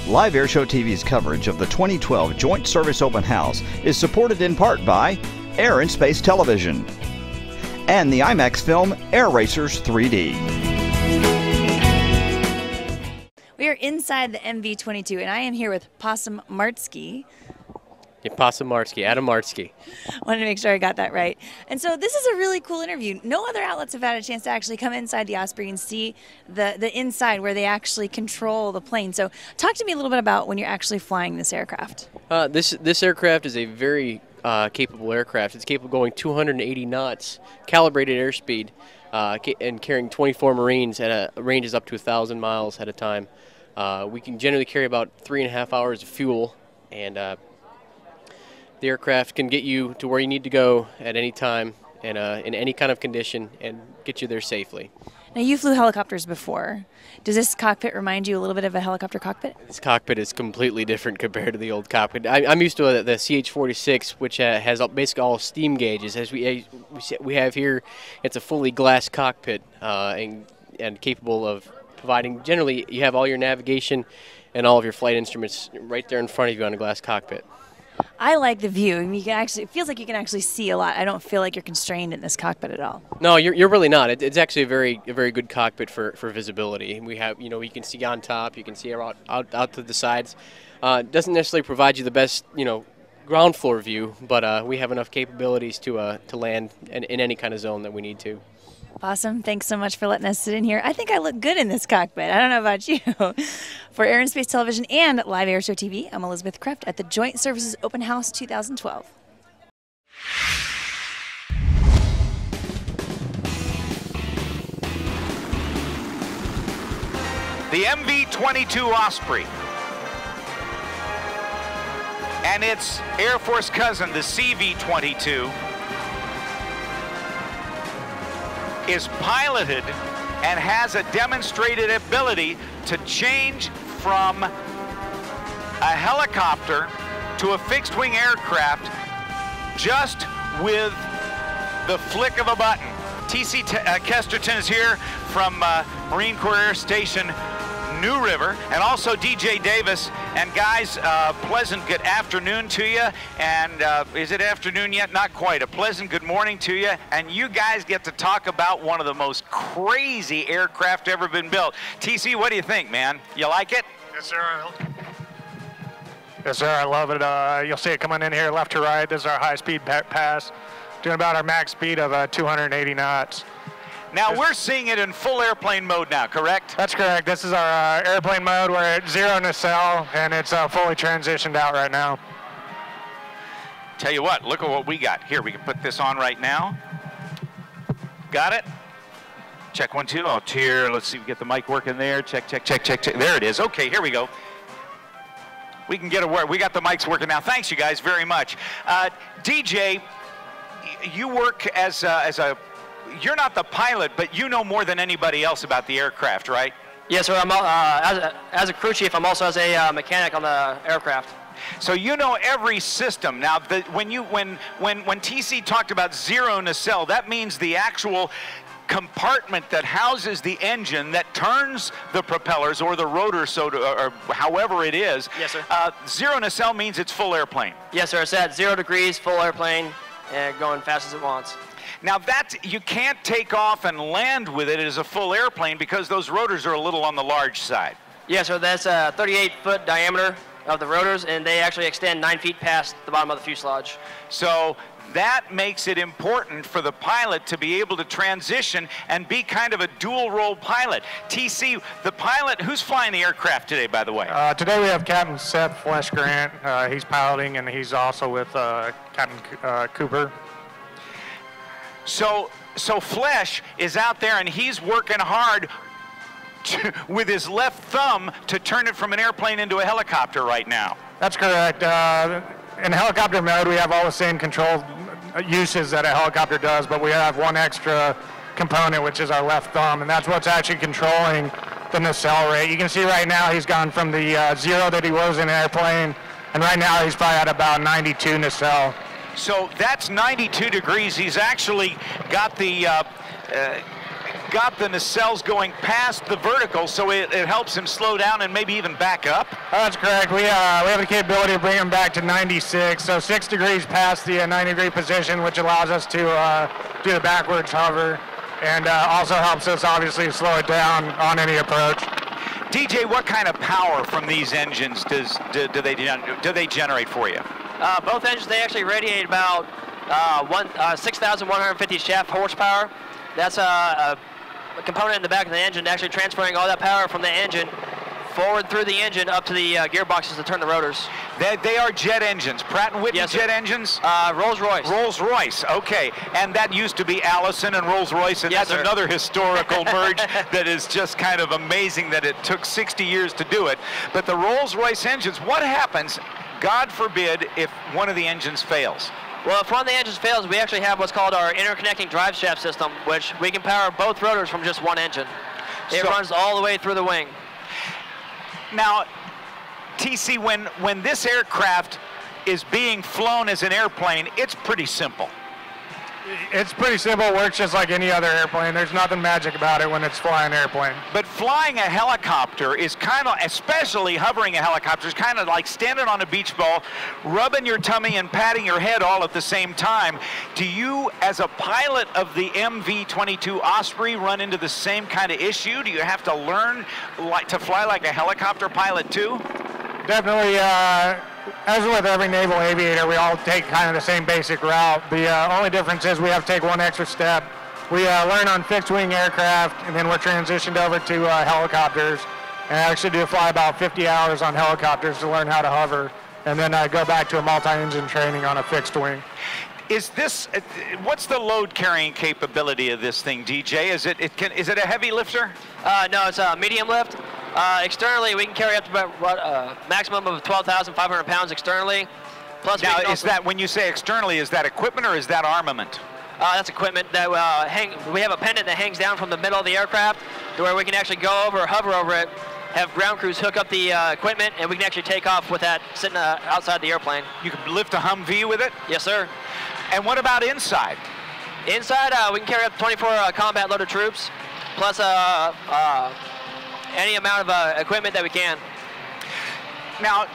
Live Airshow TV's coverage of the 2012 Joint Service Open House is supported in part by Air and Space Television and the IMAX film Air Racers 3D. We are inside the MV-22, and I am here with Possum Martsky. Yeah, Possum Martsky, Adam Martsky. Wanted to make sure I got that right. And so this is a really cool interview. No other outlets have had a chance to actually come inside the Osprey and see the inside where they actually control the plane. So talk to me a little bit about when you're actually flying this aircraft. This aircraft is a very capable aircraft. It's capable of going 280 knots, calibrated airspeed, and carrying 24 Marines at ranges up to 1,000 miles at a time. We can generally carry about 3.5 hours of fuel, and the aircraft can get you to where you need to go at any time and in any kind of condition and get you there safely. Now, you flew helicopters before. Does this cockpit remind you a little bit of a helicopter cockpit? This cockpit is completely different compared to the old cockpit. I'm used to the CH-46, which has basically all steam gauges. As we have here, it's a fully glass cockpit and capable of providing, generally, you have all your navigation and all of your flight instruments right there in front of you on a glass cockpit. I like the view. I mean, it feels like you can actually see a lot. I don't feel like you're constrained in this cockpit at all. No, you're really not. It's actually a very good cockpit for visibility. We have, you can see on top, you can see out to the sides. Doesn't necessarily provide you the best, ground floor view, but we have enough capabilities to land in any kind of zone that we need to. Awesome. Thanks so much for letting us sit in here. I think I look good in this cockpit. I don't know about you. For Air and Space Television and Live Airshow TV, I'm Elizabeth Kreft at the Joint Services Open House 2012. The MV-22 Osprey and its Air Force cousin, the CV-22, is piloted and has a demonstrated ability to change from a helicopter to a fixed-wing aircraft just with the flick of a button. T.C. Kesterton is here from Marine Corps Air Station New River, and also DJ Davis. And guys, pleasant good afternoon to you. And is it afternoon yet? Not quite. A pleasant good morning to you. And you guys get to talk about one of the most crazy aircraft ever been built. TC, what do you think, man? You like it? Yes, sir. Yes, sir. I love it. You'll see it coming in here left to right. This is our high-speed pass, doing about our max speed of 280 knots. Now, we're seeing it in full airplane mode now, correct? That's correct. This is our airplane mode. We're at 0 nacelle, and it's fully transitioned out right now. Tell you what, look at what we got. Here, we can put this on right now. Got it? Check 1, 2. Oh, here, let's see if we get the mic working there. Check, check, check, check, check. There it is. Okay, here we go. We can get it work. We got the mics working now. Thanks, you guys, very much. DJ, you work as a you're not the pilot, but you know more than anybody else about the aircraft, right? Yes, sir. I'm, as a crew chief, I'm also as a mechanic on the aircraft. So you know every system. Now, when TC talked about 0 nacelle, that means the actual compartment that houses the engine that turns the propellers or the rotor, or however it is. Yes, sir. 0 nacelle means it's full airplane. Yes, sir. It's at 0 degrees, full airplane, and going fast as it wants. Now you can't take off and land with it as a full airplane because those rotors are a little on the large side. Yes, sir. That's a 38-foot diameter of the rotors, and they actually extend 9 feet past the bottom of the fuselage. So that makes it important for the pilot to be able to transition and be kind of a dual-role pilot. TC, the pilot, who's flying the aircraft today, by the way? Today we have Captain Seth Flesh Grant. He's piloting, and he's also with Captain Cooper. So Flesh is out there, and he's working hard with his left thumb to turn it from an airplane into a helicopter right now. That's correct. In helicopter mode, we have all the same control uses that a helicopter does, but we have one extra component, which is our left thumb, and that's what's actually controlling the nacelle rate. You can see right now he's gone from the 0 that he was in an airplane, and right now he's probably at about 92 nacelle. So that's 92 degrees. He's actually got the got the nacelles going past the vertical, so it helps him slow down and maybe even back up? That's correct. We have the capability of bringing him back to 96, so 6 degrees past the 90-degree position, which allows us to do the backwards hover, and also helps us obviously slow it down on any approach. DJ, what kind of power from these engines do they generate for you? Both engines, they actually radiate about 6,150 shaft horsepower. That's a component in the back of the engine actually transferring all that power from the engine forward through the engine up to the gearboxes to turn the rotors. They are jet engines, Pratt & Whitney jet engines? Rolls-Royce. Rolls-Royce, okay. And that used to be Allison and Rolls-Royce, and that's another historical merge that is just kind of amazing that it took 60 years to do it. But the Rolls-Royce engines, what happens, God forbid, if one of the engines fails? Well, if one of the engines fails, we actually have what's called our interconnecting drive shaft system, which we can power both rotors from just one engine. It runs all the way through the wing. Now, TC, when this aircraft is being flown as an airplane, it's pretty simple. It's pretty simple. It works just like any other airplane. There's nothing magic about it when it's flying an airplane. But flying a helicopter is kind of, especially hovering a helicopter, is kind of like standing on a beach ball, rubbing your tummy and patting your head all at the same time. Do you, as a pilot of the MV-22 Osprey, run into the same kind of issue? Do you have to learn to fly like a helicopter pilot too? Definitely. As with every naval aviator, we all take kind of the same basic route. The only difference is we have to take one extra step. We learn on fixed-wing aircraft, and then we're transitioned over to helicopters. And I actually do fly about 50 hours on helicopters to learn how to hover, and then go back to a multi-engine training on a fixed wing. Is this, what's the load carrying capability of this thing, DJ? Is it a heavy lifter? No, it's a medium lift. Externally, we can carry up to about maximum of 12,500 pounds externally. Plus, now, is that, when you say externally, is that equipment or is that armament? That's equipment that we have a pendant that hangs down from the middle of the aircraft to where we can actually go over, hover over it, have ground crews hook up the equipment, and we can actually take off with that sitting outside the airplane. You can lift a Humvee with it? Yes, sir. And what about inside? Inside, we can carry up to 24 combat loaded troops, plus any amount of equipment that we can. Now,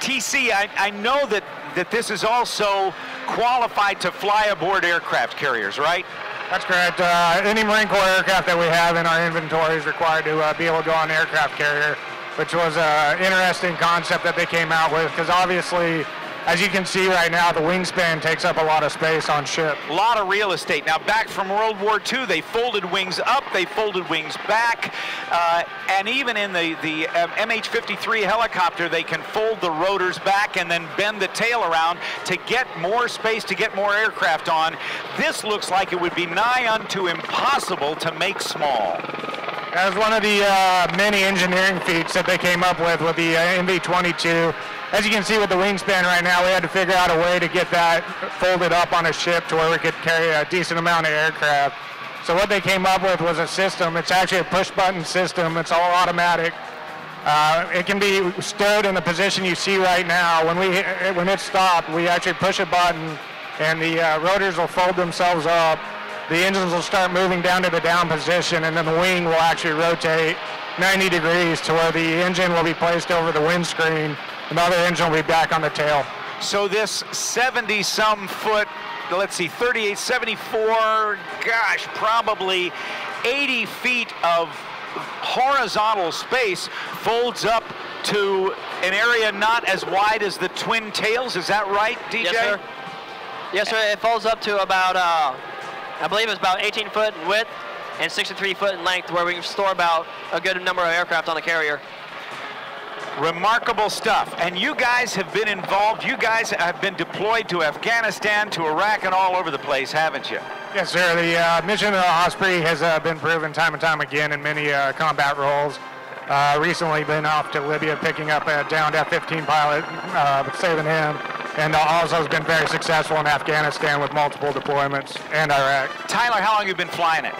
TC, I know that this is also qualified to fly aboard aircraft carriers, right? That's correct. Any Marine Corps aircraft that we have in our inventory is required to be able to go on an aircraft carrier, which was an interesting concept that they came out with, because obviously, as you can see right now, the wingspan takes up a lot of space on ship. A lot of real estate. Now, back from World War II, they folded wings up, they folded wings back, and even in the MH-53 helicopter, they can fold the rotors back and then bend the tail around to get more space, to get more aircraft on. This looks like it would be nigh unto impossible to make small. That was one of the many engineering feats that they came up with the MV-22. As you can see with the wingspan right now, we had to figure out a way to get that folded up on a ship to where we could carry a decent amount of aircraft. So what they came up with was a system. It's actually a push-button system. It's all automatic. It can be stood in the position you see right now. When it's stopped, we actually push a button, and the rotors will fold themselves up. The engines will start moving down to the down position, and then the wing will actually rotate 90 degrees to where the engine will be placed over the windscreen, and the other engine will be back on the tail. So this 70-some foot, let's see, 38, 74, gosh, probably 80 feet of horizontal space folds up to an area not as wide as the twin tails. Is that right, DJ? Yes, sir. Yes, sir. It folds up to about, I believe it's about 18 foot in width and 63 foot in length, where we can store about a good number of aircraft on the carrier. Remarkable stuff. And you guys have been involved. You guys have been deployed to Afghanistan, to Iraq, and all over the place, haven't you? Yes, sir. The mission of the Osprey has been proven time and time again in many combat roles. Recently been off to Libya picking up a downed F-15 pilot, saving him, and also has been very successful in Afghanistan with multiple deployments, and Iraq. Tyler, how long have you been flying it?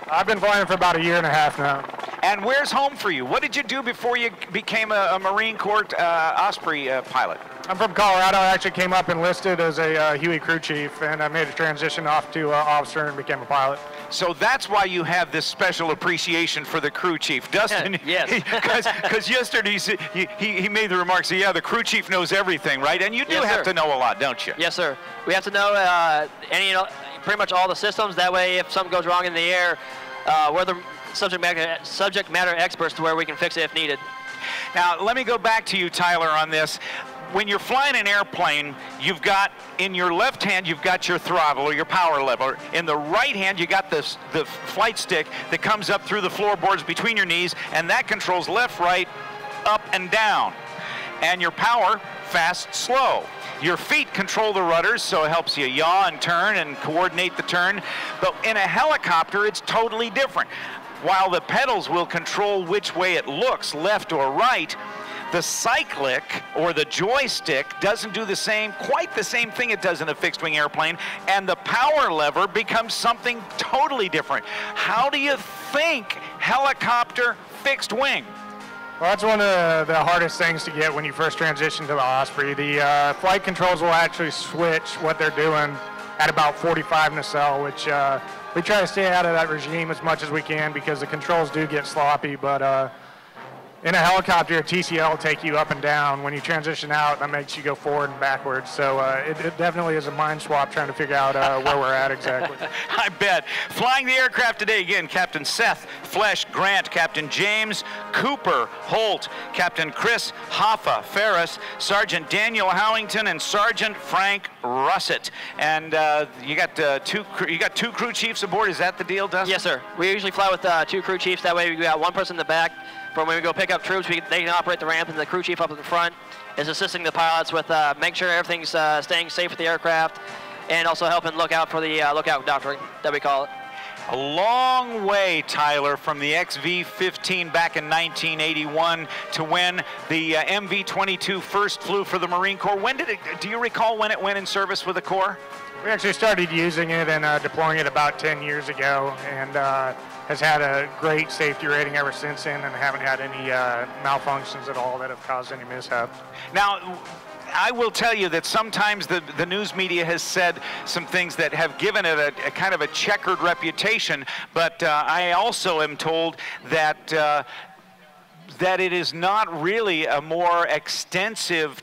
I've been flying it for about a year and a half now. And where's home for you? What did you do before you became a Marine Corps Osprey pilot? I'm from Colorado. I actually came up enlisted as a Huey crew chief, and I made a transition off to officer and became a pilot. So that's why you have this special appreciation for the crew chief. Dustin, yes. Because yesterday he made the remarks, yeah, the crew chief knows everything, right? And you do have to know a lot, don't you? Yes, sir. We have to know pretty much all the systems. That way, if something goes wrong in the air, we're the subject matter experts to where we can fix it if needed. Now, let me go back to you, Tyler, on this. When you're flying an airplane, you've got, in your left hand, you've got your throttle or your power lever. In the right hand, you got the flight stick that comes up through the floorboards between your knees, and that controls left, right, up, and down. And your power, fast, slow. Your feet control the rudders, so it helps you yaw and turn and coordinate the turn. But in a helicopter, it's totally different. While the pedals will control which way it looks, left or right, the cyclic, or the joystick, doesn't do quite the same thing it does in a fixed-wing airplane, and the power lever becomes something totally different. How do you think helicopter fixed wing? Well, that's one of the hardest things to get when you first transition to the Osprey. The flight controls will actually switch what they're doing at about 45 nacelle, which we try to stay out of that regime as much as we can because the controls do get sloppy, but in a helicopter, a TCL will take you up and down. When you transition out, that makes you go forward and backwards. So it definitely is a mind swap trying to figure out where we're at exactly. I bet. Flying the aircraft today, again, Captain Seth Flesh Grant, Captain James Cooper Holt, Captain Chris Hoffa Ferris, Sergeant Daniel Howington, and Sergeant Frank Russett. And you got two crew chiefs aboard. Is that the deal, Dustin? Yes, sir. We usually fly with 2 crew chiefs. That way we got one person in the back. From when we go pick up troops, they can operate the ramp, and the crew chief up in the front is assisting the pilots with making sure everything's staying safe with the aircraft, and also helping look out for the lookout doctrine that we call it. A long way, Tyler, from the XV-15 back in 1981 to when the MV-22 first flew for the Marine Corps. Do you recall when it went in service with the Corps? We actually started using it and deploying it about 10 years ago, and has had a great safety rating ever since then, and haven't had any malfunctions at all that have caused any mishap. Now, I will tell you that sometimes the news media has said some things that have given it a kind of a checkered reputation, but I also am told that that it is not really a more extensive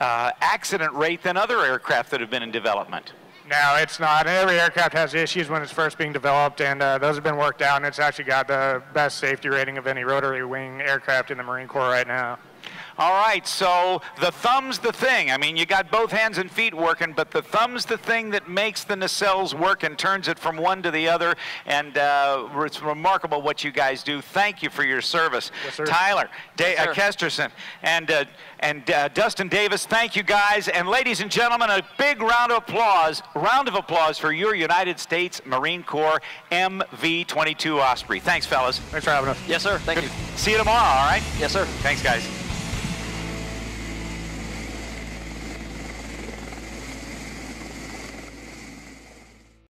accident rate than other aircraft that have been in development. No, it's not. Every aircraft has issues when it's first being developed, and those have been worked out, and it's actually got the best safety rating of any rotary wing aircraft in the Marine Corps right now. All right, so the thumb's the thing. I mean, you got both hands and feet working, but the thumb's the thing that makes the nacelles work and turns it from one to the other, and it's remarkable what you guys do. Thank you for your service. Yes, sir. Tyler, Yes, Kesterson, and Dustin Davis, thank you guys. And ladies and gentlemen, a big round of applause for your United States Marine Corps MV-22 Osprey. Thanks, fellas. Thanks for having us. Yes, sir. Thank you. See you tomorrow, all right? Yes, sir. Thanks, guys.